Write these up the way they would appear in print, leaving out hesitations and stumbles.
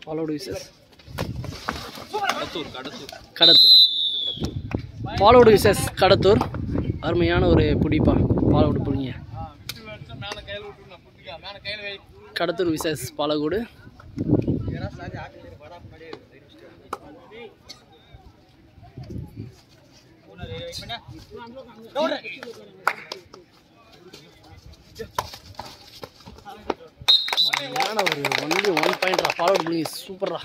Followed vices. Kadathur. Followed vices Kadathur. அருமையான ஒரு புடிப்பா பாலகோடு புடிங்க. கடத்தூர் விசஸ் பாலகோடு. ஒரு ஒன்லி 1 பாயிண்ட்ரா பாலகோடு புடிங்க சூப்பர்ரா.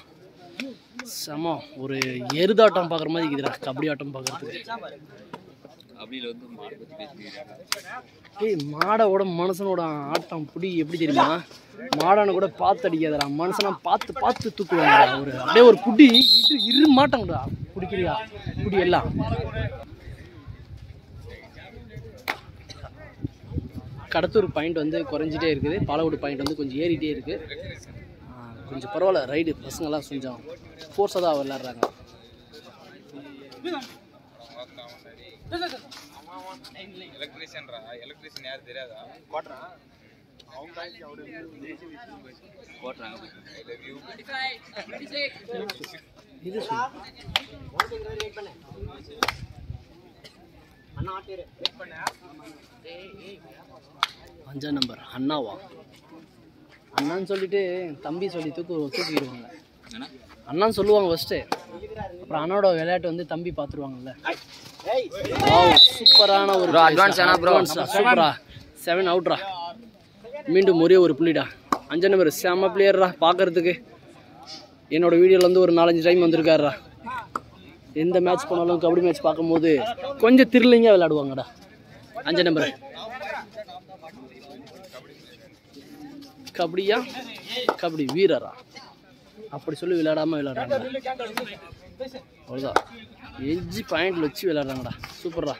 சம ஒரு எருதாட்டம் பார்க்குற மாதிரி இருக்குதுடா கபடி ஆட்டம் பார்க்குறதுக்கு. மாடோட மனுஷனோட ஆட்டம் புடி எப்படி தெரியுமா? மாடான கூட பார்த்து அடிக்காதடா, மனுஷனா பார்த்து பார்த்து தூக்குவாங்கடா. ஒரு அப்படியே ஒரு புடி இரு மாட்டோம்டா பிடிக்கிறியா புடி எல்லாம். கடத்தூர் பாயிண்ட் வந்து குறைஞ்சிட்டே இருக்குது, பாலகோடு பாயிண்ட் வந்து கொஞ்சம் ஏறிட்டே இருக்கு. கொஞ்சம் பரவாயில்ல, ரைடு பசங்கள்லாம் கொஞ்சம் ஃபோர்ஸாக தான் விளையாடுறாங்க. எலக்ட்ரிஷியன் யாரு தெரியாதா? கோட்ரா அவங்க கோட்றாங்க. I love you. இது வெயிட் பண்ணு அண்ணா ஆட்டேரு வெயிட் பண்ணு. 5 நம்பர் அண்ணாவா? அண்ணான்னு சொல்லிட்டு தம்பி சொல்லி தூக்கிடுவாங்க. அண்ணான்னு சொல்லுவாங்க ஃபர்ஸ்ட், அப்புறம் அண்ணாவோட விளையாட்டு வந்து தம்பி பார்த்துருவாங்கல்ல. சூப்பரான ஒரு சூப்பரா 7 அவுட்ரா. மீண்டும் ஒரே ஒரு புள்ளிடா. 5 நம்பர் செம பிளேயர்ரா பார்க்கறதுக்கு. என்னோட வீடியோவில் வந்து ஒரு 4-5 டைம் வந்திருக்காருடா. எந்த மேட்ச் போனாலும் கபடி மேட்ச் பார்க்கும்போது கொஞ்சம் த்ரில்லிங்காக விளையாடுவாங்கடா 5 நம்பர். கபடியா கபடி வீரரா அப்படி சொல்லி விளையாடாமல் விளையாடுறாங்க. அவ்வளோதான், எஜ்ஜி பாயிண்ட்ல வச்சு விளையாடுறாங்கடா. சூப்பர்ரா.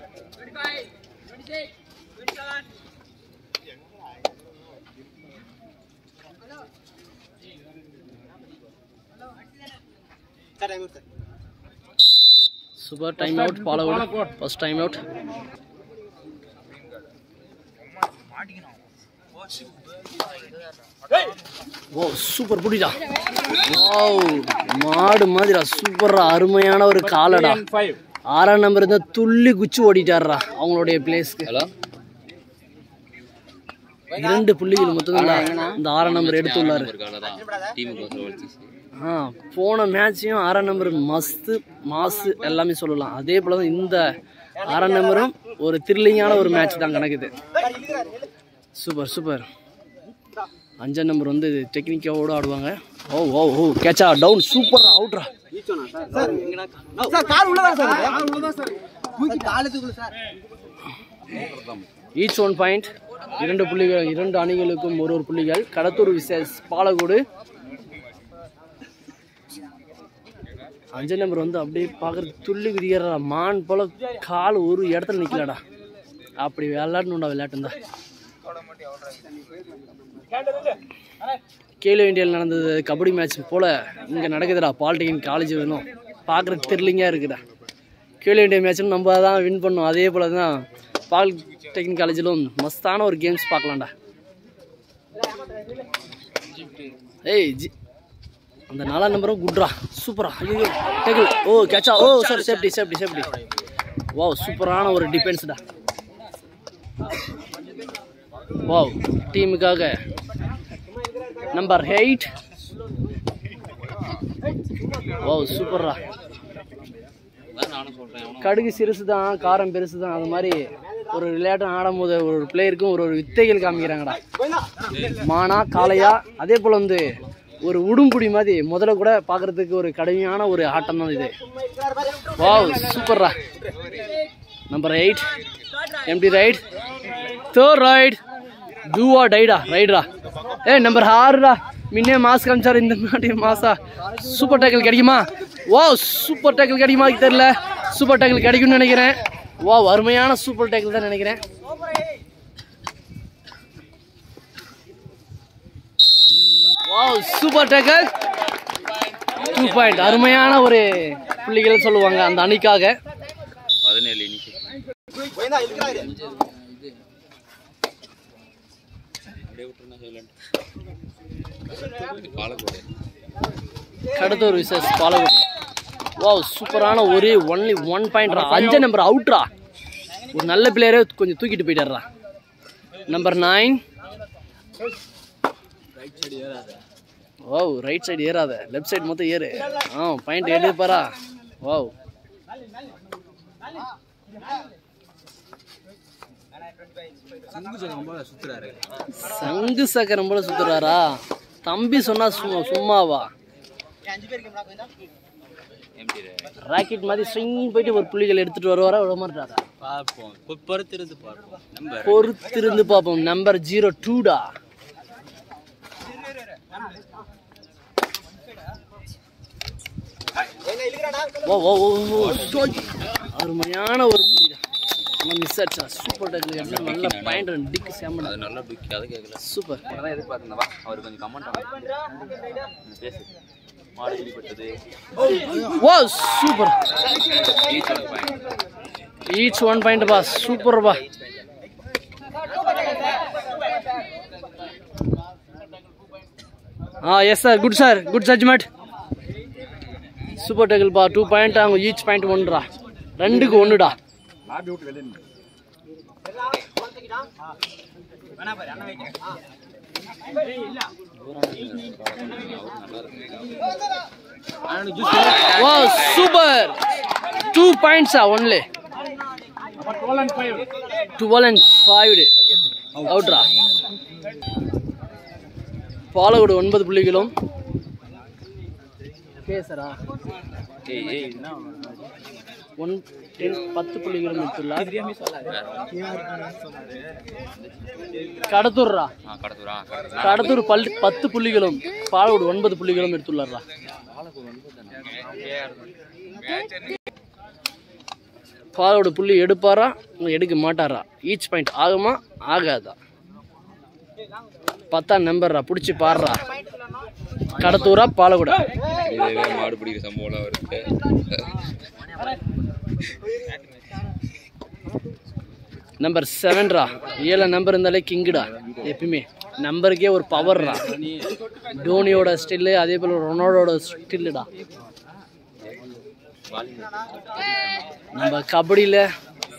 Super time out Palacode. First time out. ஓ சூப்பர் புடிடா. வாவ் மாடு மாதிரிடா சூப்பர்ரா. அருமையான ஒரு காலடா. 6ஆம் நம்பர் இருந்தா துள்ளி குச்சி ஓடிட்டாருடா அவங்களுடைய பிளேஸ்க்கு. 2 புள்ளிகள் மொத்தம் இந்த 6ஆம் நம்பர் எடுத்துள்ளாரு. போன மேட்சையும் 6ஆம் நம்பர் மஸ்து மாசு எல்லாமே சொல்லலாம். அதே போல தான் இந்த 6ஆம் நம்பரும் ஒரு த்ரில்லிங்கான ஒரு மேட்ச் தான் கணக்குது. Super super. 5ஆம் நம்பர் வந்து டெக்னிக்காவோட ஆடுவாங்க. ஓ ஓ ஓ கேட்சா டவுன். சூப்பர் அவுட்ரா. Each 1 point. 2 புள்ளிகள் 2 அணிகளுக்கும் ஒரு புள்ளிகள். கடத்தூர் விசஸ் பாலகோடு. 5ஆம் நம்பர் வந்து அப்படியே பார்க்குறது துள்ளி குதிக்கிறா. மான் போல கால் ஒரு இடத்துல நிற்கலடா. அப்படி விளையாடணும்டா விளையாட்டுந்தா. கேலோ இந்தியாவில் நடந்தது கபடி மேட்ச் போல இங்கே நடக்குதுடா. பாலிடெக்னிக் காலேஜ் வேணும் பார்க்குறது த்ரில்லிங்காக இருக்குடா. கேலோ இந்தியா மேட்ச்சும் நம்ம தான் வின் பண்ணோம். அதே போல தான் பாலிடெக்னிக் காலேஜிலும் மஸ்தான ஒரு கேம்ஸ் பார்க்கலாம்டா. ஏய் அந்த 4ஆம் நம்பரும் குட்ரா சூப்பரா. ஐயோ டேக்கிள். ஓ கேட்சா. ஓ sorry safety safety safety. Wow சூப்பரான ஒரு டிஃபென்ஸ்டா. வாவ் டீமுக்காக நம்பர் 8. வாவ் சூப்பர்ரா. கடுகு சிறுசு தான் காரம் பெருசு தான். அது மாதிரி ஒரு விளையாட்டு ஆடும் போது ஒரு பிளேயருக்கும் ஒரு வித்தைகள் காமிக்கிறாங்கடா. மானா காளையா அதே போல் வந்து ஒரு உடும்புடி மாதிரி முதல்ல கூட பார்க்கறதுக்கு ஒரு கடுமையான ஒரு ஆட்டம் தான் இது. வாவ் சூப்பர்ரா. Number 8 empty raid. Third raid டூவா டைடா ரைடா. நம்பர் 6டா. முன்னே மாஸ் காமிச்சார், இந்த மாட்டி மாசா. சூப்பர் டேக்கிள் கிடைக்குமா? வாவ் சூப்பர் டேக்கிள் கிடைக்குமா தெரியல. சூப்பர் டேக்கிள் கிடைக்கும்னு நினைக்கிறேன். வாவ் அருமையான சூப்பர் டேக்கிள் தான் நினைக்கிறேன். Wow super tackle 2 point. அருமையான ஒரு புள்ளிகள் சொல்லுவாங்க அந்த அணிக்காக. 17 innings. Kadathur versus Palacode. Wow சூப்பரான ஒரே ஒன்லி 1 பாயிண்ட்ரா. 5 நம்பர் அவுட்ரா. ஒரு நல்ல பிளேயரே கொஞ்சம் தூக்கிட்டு போயிட்டாரா. நம்பர் 9. வாவ் ரைட் சைடு ஏறாத, லெஃப்ட் சைடு மொத்தம் ஏறு. பாயிண்ட் எடுப்பாரா. வாவ் சங்கு சக்கரம் போல சுத்துறாரா தம்பி. சொன்னா சும்மாவா ராக்கெட் மாதிரி ஸ்விங் போயிட்டு ஒரு புள்ளிகள் எடுத்துட்டு வருவாரா விட மாட்டாரா. பொறுத்திருந்து பார்ப்போம். நம்பர் 02டா. அருமையான ஒரு மிஸ் ஆச்சா. சூப்பர் டேக்கிள் எடுத்து நல்ல பாயிண்ட் டிக்கு சேமன். அது நல்ல டிக். அத கேக்கல. சூப்பர். அதான் எதிர்பார்த்தேன்டா. அவர் கொஞ்சம் கமெண்ட் பேசு. மாடிலி பட்டது. Wow super. ஈச் 1 பாயிண்ட் பா. சூப்பர் பா. Yes sir. Good sir. Good judgement. Super tackle பா. 2 பாயிண்ட். அவங்க ஈச் பாயிண்ட் 1டா. 2க்கு 1டா. Wow, super! 2 points only. 12 and 5 outra. Palacode 9 புள்ளிகளும். கேசரா 10 புள்ளிகளும் எடுத்துள்ளார். கடத்தூர்ரா. கடத்தூர் 10 புள்ளிகளும் பாலகோடு 9 புள்ளிகளும் எடுத்துள்ளாரா. பாலகோடு புள்ளி எடுப்பாரா எடுக்க மாட்டாரா. ஈச் பாயிண்ட் ஆகுமா ஆகாதா. 10ஆம் நம்பர்ரா. பிடிச்சி பாடுறா. கடத்தூரா பாலகோடு. மாடு பிடிக்கிற சம்பவம் இருக்கு. நம்பர் 7ரா. 7 நம்பர் இருந்தாலே கிங்குடா. எப்பயுமே நம்பருக்கே ஒரு பவர்ரா. டோனியோட ஸ்டில்லு அதே போல ரொனால்டோட ஸ்டில்லுடா. நம்ம கபடியில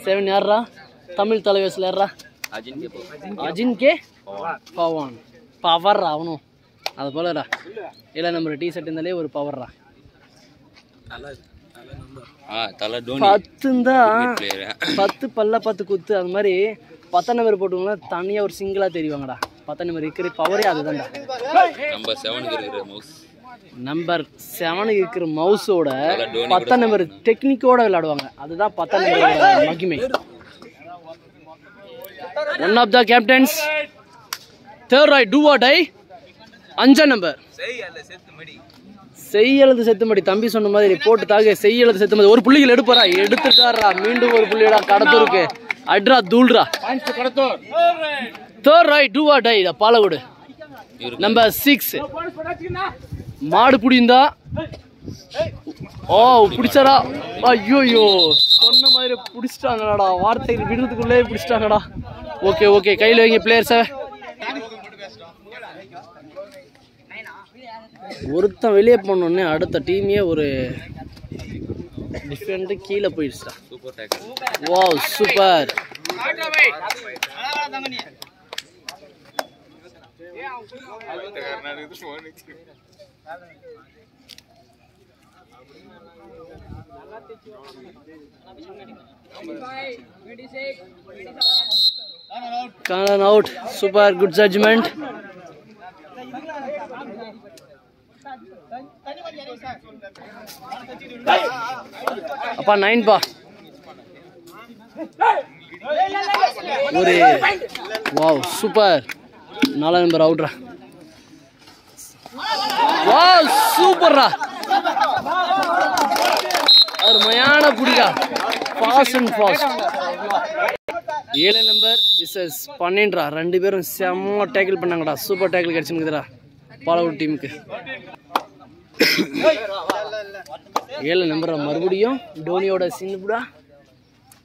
7 யாரா தமிழ் தலைவர்ஸ்ல யாரா. அஜின் கே பவான். பவர்ரா அவனும் அது போலடா. 7 நம்பர் டிஷர்ட் இருந்தாலே ஒரு பவர்ரா. 10 பல்ல 10 குத்து அது மாதிரி 10 நம்பர் போட்டுங்களா தனியா ஒரு சிங்கிளா தெரிவாங்கடா. 10 நம்பர் இருக்கிற பவரே அதுதான்டா. நம்பர் 7 இருக்கிற மவுஸோட 10 நம்பர் டெக்னிக்கோட விளையாடுவாங்க. அதுதான் 10 நம்பரோட மகிமை. One of the captains. Third raid do or die. 5 number செய்யலது செத்துமடி. தம்பி சொன்ன மாதிரி போட்டு தாக செய்யலது செத்துமடி. ஒரு புள்ளிகள் எடுப்பாரா. எடுத்துட்டாரா. மீண்டும் ஒரு புள்ளிடா கடத்தூருக்கு. அட்ரா தூள்ரா. Third raid do or die. Palacode number 6 மாடு புடிந்தா. பிடிச்சாரா. ஐயோ சொன்ன மாதிரி பிடிச்சிட்டாங்கடா. வார்த்தைகள் விடுறதுக்குள்ளே பிடிச்சிட்டாங்கடா. ஓகே ஓகே கையில் வைங்க பிளேயர்ஸை. ஒருத்தன் வெளியே போனோடனே அடுத்த டீமே ஒரு டிஃபரெண்ட் கீழே போயிடுச்சுடா. Wow super. Canon out. Super good judgment. அப்பா 9 பா. ஒரு வாவ் சூப்பர். 4 நம்பர் அவுட்ரா. வாவ் சூப்பர்ரா. அருமையான புடிடா. Fast and fast. 7 number versus 12ரா. 2 பேரும் செம்ம டேக்கிள் பண்ணாங்கடா. சூப்பர் டேக்கிள் கிடைச்சுக்குதுடா பாலகோடு டீமுக்கு. 7 நம்பர் மறுபடியும் டோனியோட சின்னுடா.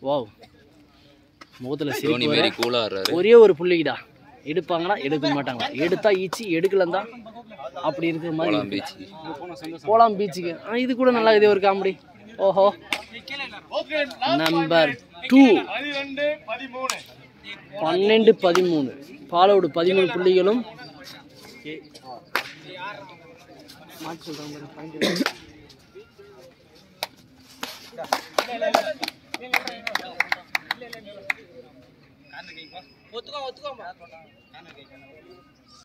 வாவ் முகத்துல ஒரே ஒரு புள்ளிக்குடா. எடுப்பாங்களா எடுக்க மாட்டாங்களா, எடுத்தா ஈச்சி எடுக்கலந்தா அப்படி இருக்கிற மாதிரி போலாம் பீச்சுக்கு. இது கூட நல்லா இது ஒரு காமெடி. ஓஹோ நம்பர் 2 12-13 பாலோடு 13 புள்ளிகளும்.